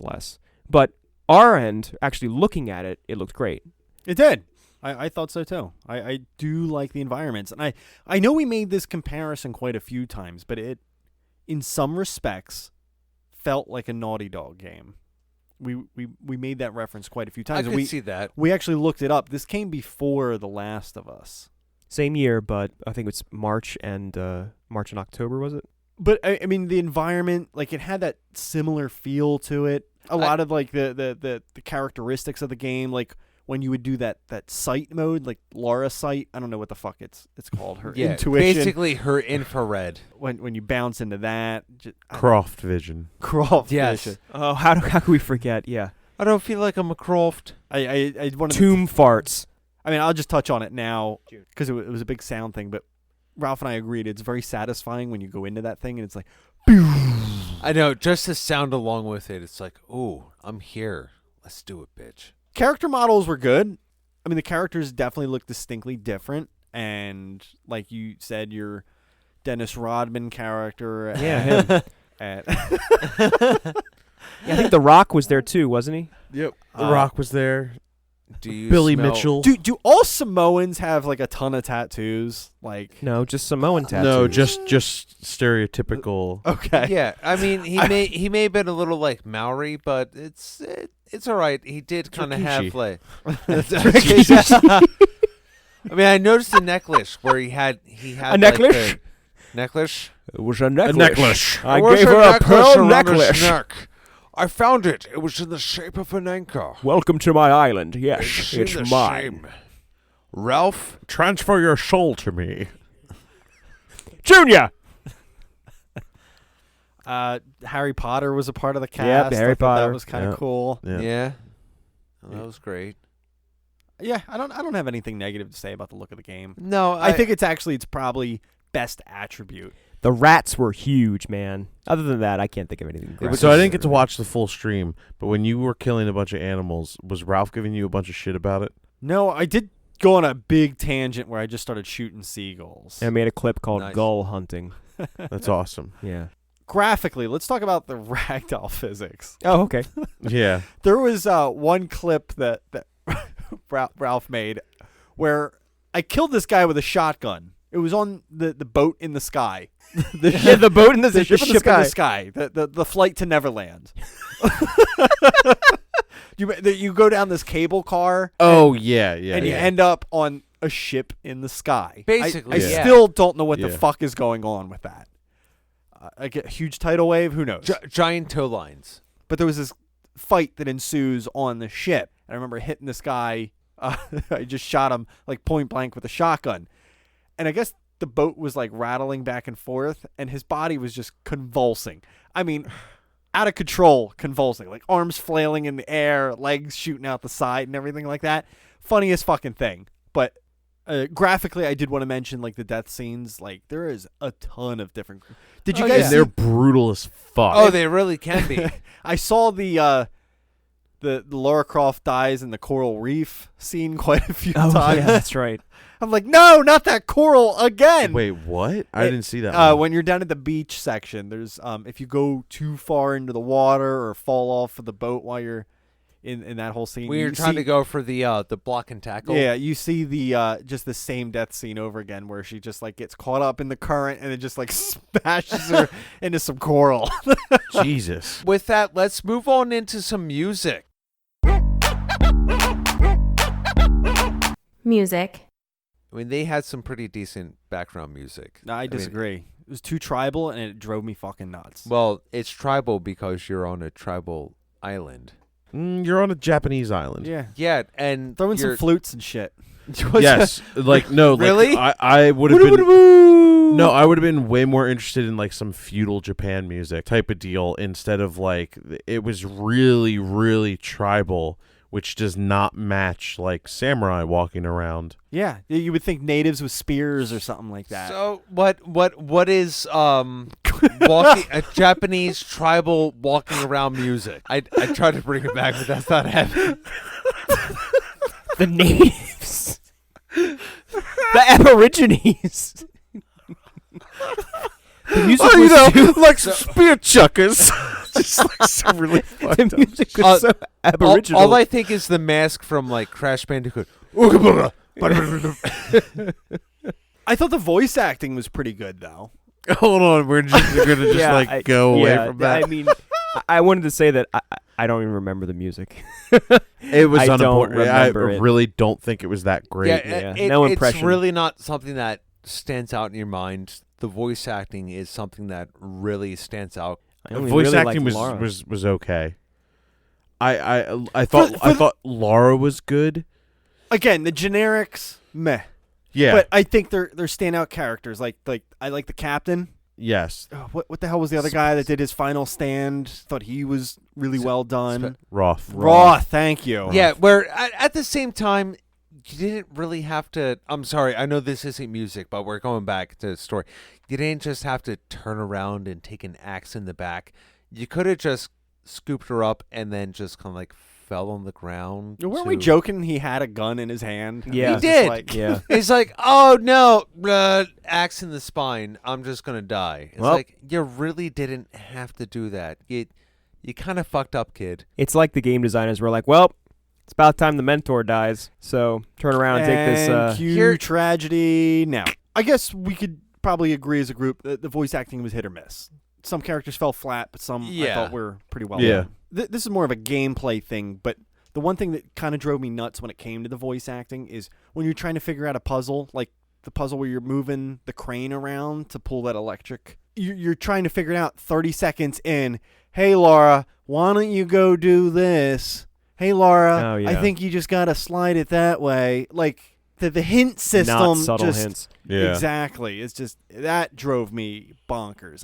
less. But our end, actually looking at it, it looked great. It did. I thought so too. I do like the environments, and I know we made this comparison quite a few times, but it, in some respects, felt like a Naughty Dog game. We made that reference quite a few times. I could see that. We actually looked it up. This came before The Last of Us. Same year, but I think it's March and October, was it? But I mean, the environment, like it had that similar feel to it. A lot of like the characteristics of the game, like when you would do that sight mode, like Lara sight. I don't know what the fuck it's called. Her intuition. Basically her infrared. When you bounce into that. Croft vision. Croft Yes. vision. Oh, how can we forget? Yeah. I don't feel like I'm a Croft. I wanted Tomb farts. I mean, I'll just touch on it now because it was a big sound thing, but Ralph and I agreed it's very satisfying when you go into that thing and it's like, I know, just the sound along with it. It's like, ooh, I'm here. Let's do it, bitch. Character models were good. I mean, the characters definitely look distinctly different, and like you said, your Dennis Rodman character. Yeah, him. And Yeah, I think The Rock was there too, wasn't he? Yep. The Rock was there. Do you Billy smell- Mitchell. do all Samoans have like a ton of tattoos? Like, No, just Samoan tattoos. No, just stereotypical. okay, Yeah, I mean, he may have been a little like Maori, but it's all right. He did kind of have Rikishi. like. I mean, I noticed the necklace where he had A necklace? Like, the necklace. It was a necklace. necklace. I It was gave her a pearl around his necklace. neck. I found it. It was in the shape of an anchor. Welcome to my island. Yes, It's it's in the mine. same. Ralph, Transfer your soul to me. Junior. Harry Potter was a part of the cast. Yep, Harry I thought Potter. That was kind of Yep. cool. yeah. Oh, that was great. Yeah, I don't have anything negative to say about the look of the game. No, I think it's probably best attribute. The rats were huge, man. Other than that, I can't think of anything. was So I just- didn't get to watch the full stream, but when you were killing a bunch of animals, was Ralph giving you a bunch of shit about it? No, I did go on a big tangent where I just started shooting seagulls. I made a clip called Nice. Gull Hunting. That's awesome. Yeah. Graphically, let's talk about the ragdoll physics. Oh, okay. Yeah. There was one clip that Ralph made where I killed this guy with a shotgun. It was on the boat in the sky. The boat in the ship in the sky. The flight to Neverland. You go down this cable car. Oh, yeah. and you end up on a ship in the sky. Basically, I yeah. still don't know what the Yeah. fuck is going on with that. like a huge tidal wave. Who knows? Giant tow lines. But there was this fight that ensues on the ship. And I remember hitting this guy. I just shot him like point blank with a shotgun. And I guess the boat was like rattling back and forth, and his body was just convulsing. I mean, out of control, convulsing, like arms flailing in the air, legs shooting out the side and everything like that. Funniest fucking thing. But graphically, I did want to mention like the death scenes. Like there is a ton of different. Did you guys? And they're brutal as fuck. Oh, they really can be. I saw the Lara Croft dies in the coral reef scene quite a few times. Yeah, that's right. I'm like, no, not that coral again. Wait, what? I didn't see that. One. When you're down at the beach section, there's if you go too far into the water or fall off of the boat while you're in that whole scene. We were trying to go for the block and tackle. Yeah, you see the just the same death scene over again where she just like gets caught up in the current and it just like smashes her into some coral. Jesus. With that, let's move on into some music. Music. I mean, they had some pretty decent background music. No, I disagree. It was too tribal and it drove me fucking nuts. Well, it's tribal because you're on a tribal island. You're on a Japanese island. Yeah. Yeah, and Throw in some flutes and shit. Yes. Like, no. Really? Like, I would have been... No, I would have been way more interested in, like, some feudal Japan music type of deal instead of, like... It was really, really tribal, which does not match, like, samurai walking around. Yeah. You would think natives with spears or something like that. So, what is walking a Japanese tribal walking around music? I tried to bring it back, but that's not happening. The natives. The Aborigines. The music was like spear chuckers. Just like so really fucked the music was so aboriginal. All I think is the mask from like Crash Bandicoot. I thought the voice acting was pretty good though. Hold on, we're gonna just go away from that. I mean, I wanted to say that I don't even remember the music. It was I don't unimportant. I remember it. really don't think it was that great. Yeah, no impression. It's really not something that stands out in your mind. The voice acting is something that really stands out. I only Voice really acting liked Lara. was okay. I thought Lara was good. Again, the generics, meh. Yeah. But I think they're standout characters. Like I like the captain. Yes. What the hell was the other guy that did his final stand? Thought he was really well done. Roth. Roth, thank you. Yeah, where at the same time, you didn't really have to. I'm sorry, I know this isn't music, but we're going back to the story. You didn't just have to turn around and take an axe in the back. You could have just scooped her up and then just kind of like fell on the ground. Weren't we joking he had a gun in his hand? Yeah. It was He just did. like- Yeah. It's like, oh no, axe in the spine. I'm just gonna die. It's Well- like you really didn't have to do that. You kind of fucked up, kid. It's like the game designers were like, well, it's about time the mentor dies, so turn around and take this. And cue Here- tragedy. Now, I guess we could probably agree as a group that the voice acting was hit or miss. Some characters fell flat, but some I Yeah. thought were pretty well Yeah. done. This is more of a gameplay thing, but the one thing that kind of drove me nuts when it came to the voice acting is when you're trying to figure out a puzzle, like the puzzle where you're moving the crane around to pull that electric. You're trying to figure it out 30 seconds in. Hey, Laura, why don't you go do this? Hey, Laura, Oh, yeah. I think you just got to slide it that way. Like, the hint system. Not subtle just, hints. Yeah. Exactly. It's just, that drove me bonkers.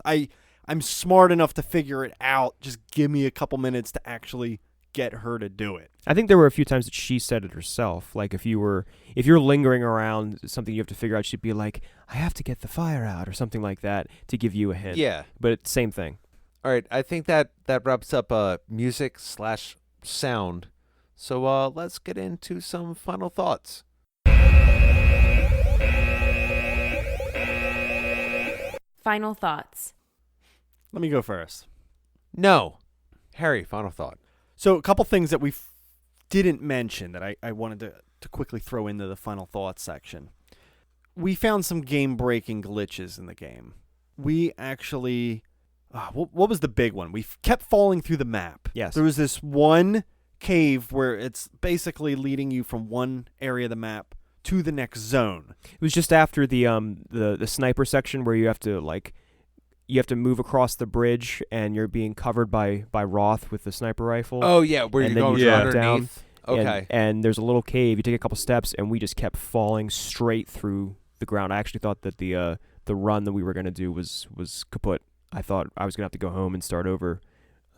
I'm smart enough to figure it out. Just give me a couple minutes to actually get her to do it. I think there were a few times that she said it herself. Like if you're lingering around something you have to figure out, she'd be like, I have to get the fire out or something like that to give you a hint. Yeah. But it's same thing. All right. I think that wraps up music/sound. So let's get into some final thoughts. Final thoughts. Let me go first. No, Harry. Final thought. So a couple things that we didn't mention that I wanted to quickly throw into the final thoughts section. We found some game-breaking glitches in the game. We actually... what was the big one? We kept falling through the map. Yes. There was this one cave where it's basically leading you from one area of the map to the next zone. It was just after the sniper section where you have to like you have to move across the bridge, and you're being covered by Roth with the sniper rifle. Oh yeah, where and you're then going you drop underneath. down. Okay. And there's a little cave. You take a couple steps, and we just kept falling straight through the ground. I actually thought that the run that we were gonna do was kaput. I thought I was gonna have to go home and start over.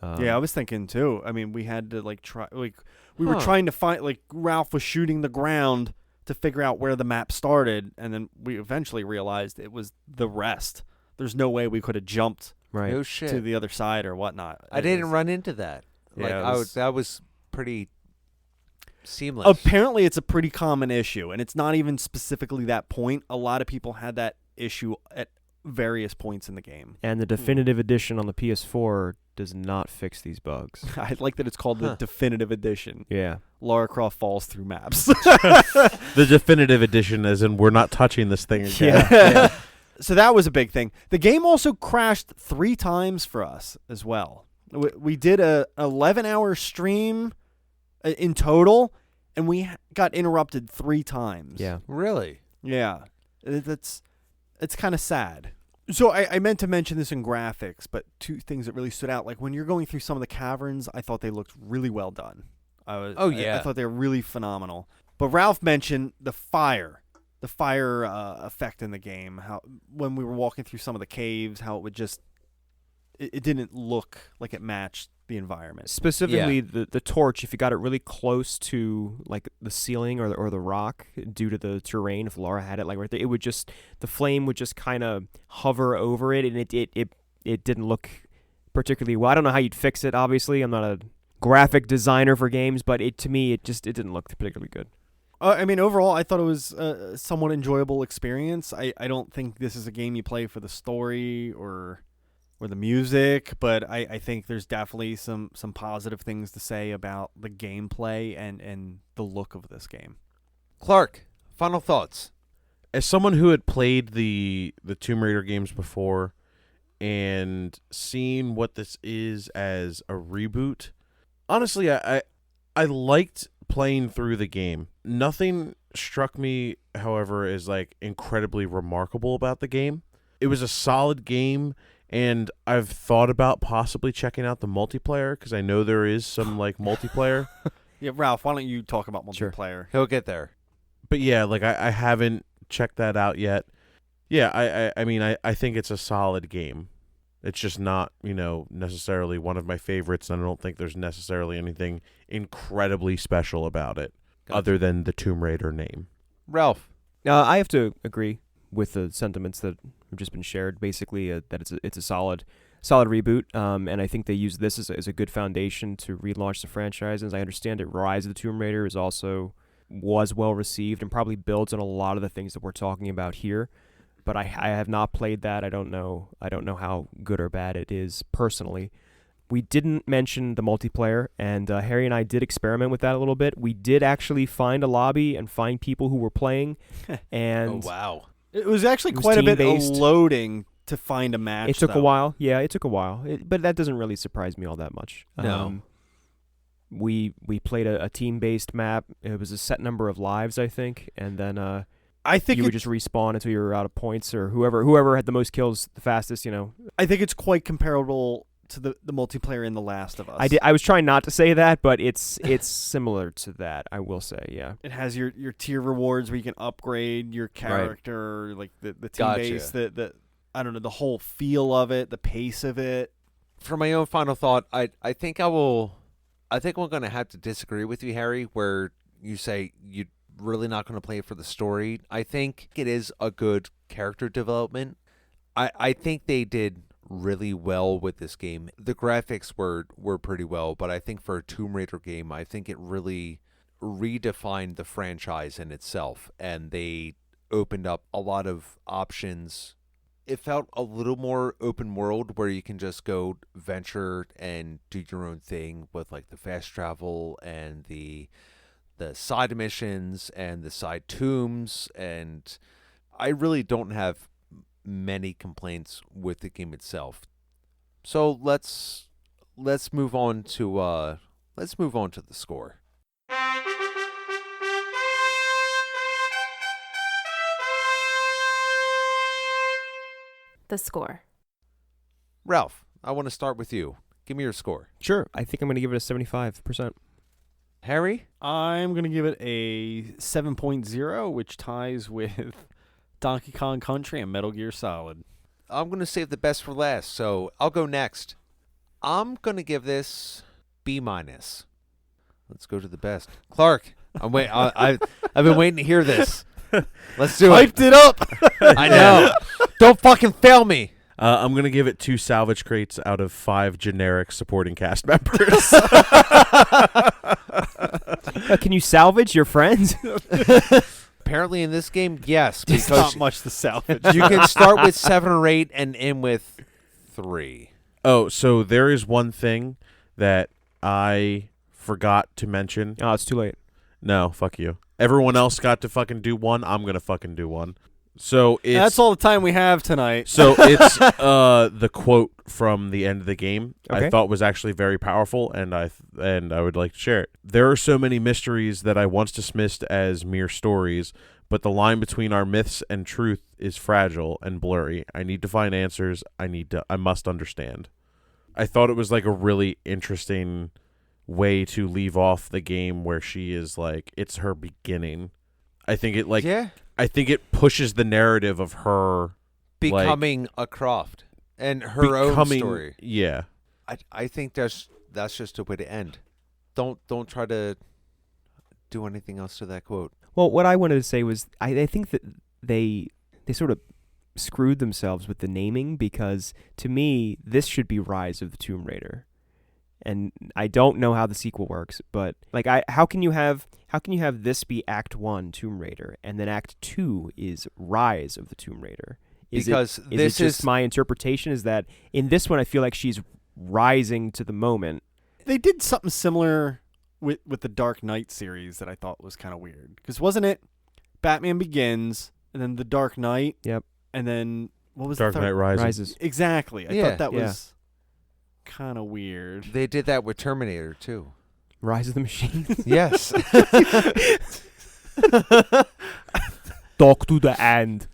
Yeah, I was thinking too. I mean, we had to we were trying to find, Ralph was shooting the ground to figure out where the map started, and then we eventually realized it was the rest. There's no way we could have jumped right No shit. to the other side or whatnot. I didn't run into that. Yeah, That was pretty seamless. Apparently, it's a pretty common issue, and it's not even specifically that point. A lot of people had that issue at various points in the game. And the definitive edition on the PS4 does not fix these bugs. I like that it's called the definitive edition. Yeah. Lara Croft falls through maps. The definitive edition, as in we're not touching this thing again. Yeah. So that was a big thing. The game also crashed 3 times for us as well. We did a 11-hour stream in total, and we got interrupted 3 times. Yeah. Really? Yeah. It's kind of sad. So I meant to mention this in graphics, but 2 things that really stood out. Like when you're going through some of the caverns, I thought they looked really well done. I thought they were really phenomenal. But Ralph mentioned the fire effect in the game. How when we were walking through some of the caves, how it would just it didn't look like it matched the environment. Specifically, the torch, if you got it really close to like the ceiling or the rock, due to the terrain, if Laura had it like right there, it would just, the flame would just kind of hover over it, and it didn't look particularly well. I don't know how you'd fix it. Obviously, I'm not a graphic designer for games, but to me, it didn't look particularly good. I mean, overall, I thought it was a somewhat enjoyable experience. I don't think this is a game you play for the story or the music, but I think there's definitely some positive things to say about the gameplay and the look of this game. Clark, final thoughts. As someone who had played the Tomb Raider games before and seen what this is as a reboot, honestly, I liked playing through the game. Nothing struck me, however, as like incredibly remarkable about the game. It was a solid game, and I've thought about possibly checking out the multiplayer because I know there is some like multiplayer. Yeah, Ralph, why don't you talk about multiplayer? Sure. He'll get there. But yeah, like I haven't checked that out yet. Yeah, I mean I think it's a solid game. It's just not, necessarily one of my favorites, and I don't think there's necessarily anything incredibly special about it other than the Tomb Raider name. Ralph. I have to agree with the sentiments that have just been shared. Basically, that it's a solid reboot, and I think they use this as a good foundation to relaunch the franchise. As I understand it, Rise of the Tomb Raider was well received and probably builds on a lot of the things that we're talking about here. But I have not played that. I don't know how good or bad it is personally. We didn't mention the multiplayer, and Harry and I did experiment with that a little bit. We did actually find a lobby and find people who were playing. And Oh, wow. It was actually It was quite a bit team-based. loading to find a match. It took a though. while. Yeah, it took a while. But that doesn't really surprise me all that much. No. We played a team-based map. It was a set number of lives, I think, and then I think you would just respawn until you were out of points, or whoever had the most kills the fastest. I think it's quite comparable to the multiplayer in The Last of Us. I was trying not to say that, but it's similar to that. I will say, yeah. It has your tier rewards where you can upgrade your character, like the team Gotcha. base, the I don't know, the whole feel of it, the pace of it. For my own final thought, I think I'm going to have to disagree with you, Harry, where you say you're really not going to play it for the story. I think it is a good character development. I think they did really well with this game. The graphics were pretty well, but I think for a Tomb Raider game, I think it really redefined the franchise in itself, and they opened up a lot of options. It felt a little more open world where you can just go venture and do your own thing with like the fast travel and the side missions and the side tombs, and I really don't have many complaints with the game itself. So let's move on to the score. The score. Ralph, I want to start with you. Give me your score. Sure. I think I'm going to give it a 75%. Harry? I'm going to give it a 7.0, which ties with Donkey Kong Country and Metal Gear Solid. I'm going to save the best for last, so I'll go next. I'm going to give this B-. Let's go to the best. Clark, I've been waiting to hear this. Let's do it. Hyped it up. I know. Don't fucking fail me. I'm going to give it 2 salvage crates out of 5 generic supporting cast members. Can you salvage your friends? Apparently in this game, yes. It's Because not much to salvage. you can start with 7 or 8 and end with 3. Oh, so there is one thing that I forgot to mention. Oh, it's too late. No, fuck you. Everyone else got to fucking do one. I'm going to fucking do one. So it's That's all the time we have tonight. So it's the quote from the end of the game. Okay. I thought was actually very powerful, and I would like to share it. There are so many mysteries that I once dismissed as mere stories, but the line between our myths and truth is fragile and blurry. I need to find answers. I must understand. I thought it was like a really interesting way to leave off the game where she is like, it's her beginning. I think it I think it pushes the narrative of her Becoming a Croft and her own story. Yeah. I think that's just a way to end. Don't try to do anything else to that quote. Well, what I wanted to say was I think that they sort of screwed themselves with the naming, because to me this should be Rise of the Tomb Raider. And I don't know how the sequel works, but like how can you have this be Act 1 Tomb Raider and then Act 2 is Rise of the Tomb Raider? Is it just my interpretation is that in this one I feel like she's rising to the moment. They did something similar with the Dark Knight series that I thought was kind of weird. Because wasn't it Batman Begins and then The Dark Knight? Yep. And then what was Dark the Knight third? Rises. Exactly. I Yeah. thought that was kind of weird. They did that with Terminator too. Rise of the Machines. Yes. Talk to the end.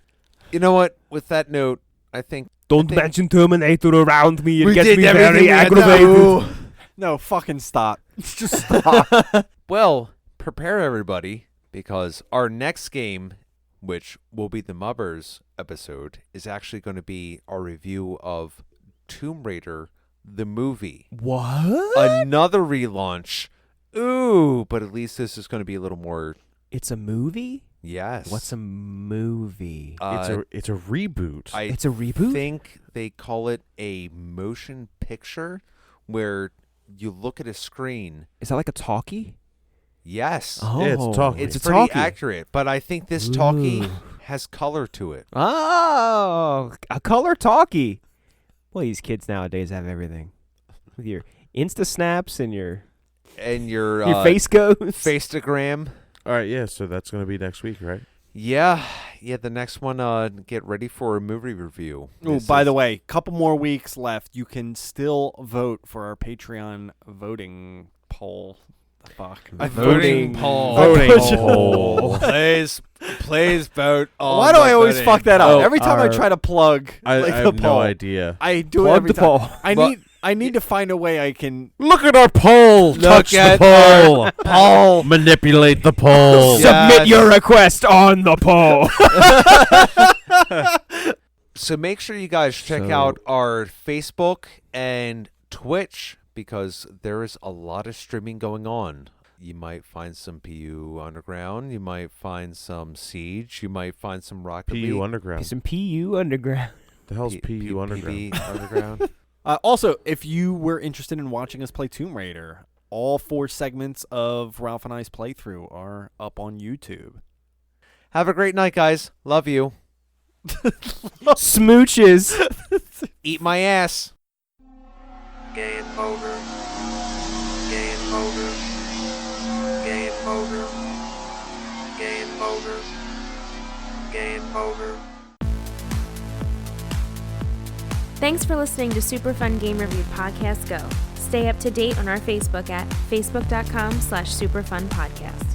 You know what? With that note, I think Don't mention Terminator around me. It we gets did me everything very we had to aggravated. do. No, fucking stop. Just stop. Well, prepare everybody, because our next game, which will be the MUBRS episode, is actually going to be our review of Tomb Raider, the movie. What? Another relaunch. Ooh, but at least this is going to be a little more. It's a movie? Yes. What's a movie? It's a reboot. It's a reboot? I think they call it a motion picture, where you look at a screen. Is that like a talkie? Yes. Oh, Yeah, it's a talkie. It's a pretty talkie. accurate, but I think this talkie Ooh. has color to it. Oh, a color talkie. Well, these kids nowadays have everything. With your Insta snaps and your And face goes. Faceagram. All right, yeah, so that's going to be next week, right? Yeah, the next one, get ready for a movie review. Oh, by the way, couple more weeks left. You can still vote for our Patreon voting poll. Fuck. Voting poll. Voting poll. Please vote. Why do I always fuck that up? Oh, Every time I try to plug I the have no poll, idea. I do it Plug every the time. poll. I need to find a way I can. Look at our poll. Touch the at poll. Poll. Manipulate the poll. Yeah. Submit your request on the poll. So make sure you guys check out our Facebook and Twitch, because there is a lot of streaming going on. You might find some PU Underground. You might find some Siege. You might find some Rocket PU League. Underground. Some PU Underground. The hell's PU Underground? PB Underground. Also, if you were interested in watching us play Tomb Raider, all 4 segments of Ralph and I's playthrough are up on YouTube. Have a great night, guys. Love you. Smooches. Eat my ass. Game over. Game over. Game over. Game over. Game over. Thanks for listening to Super Fun Game Review Podcast Go. Stay up to date on our Facebook at facebook.com/superfunpodcast.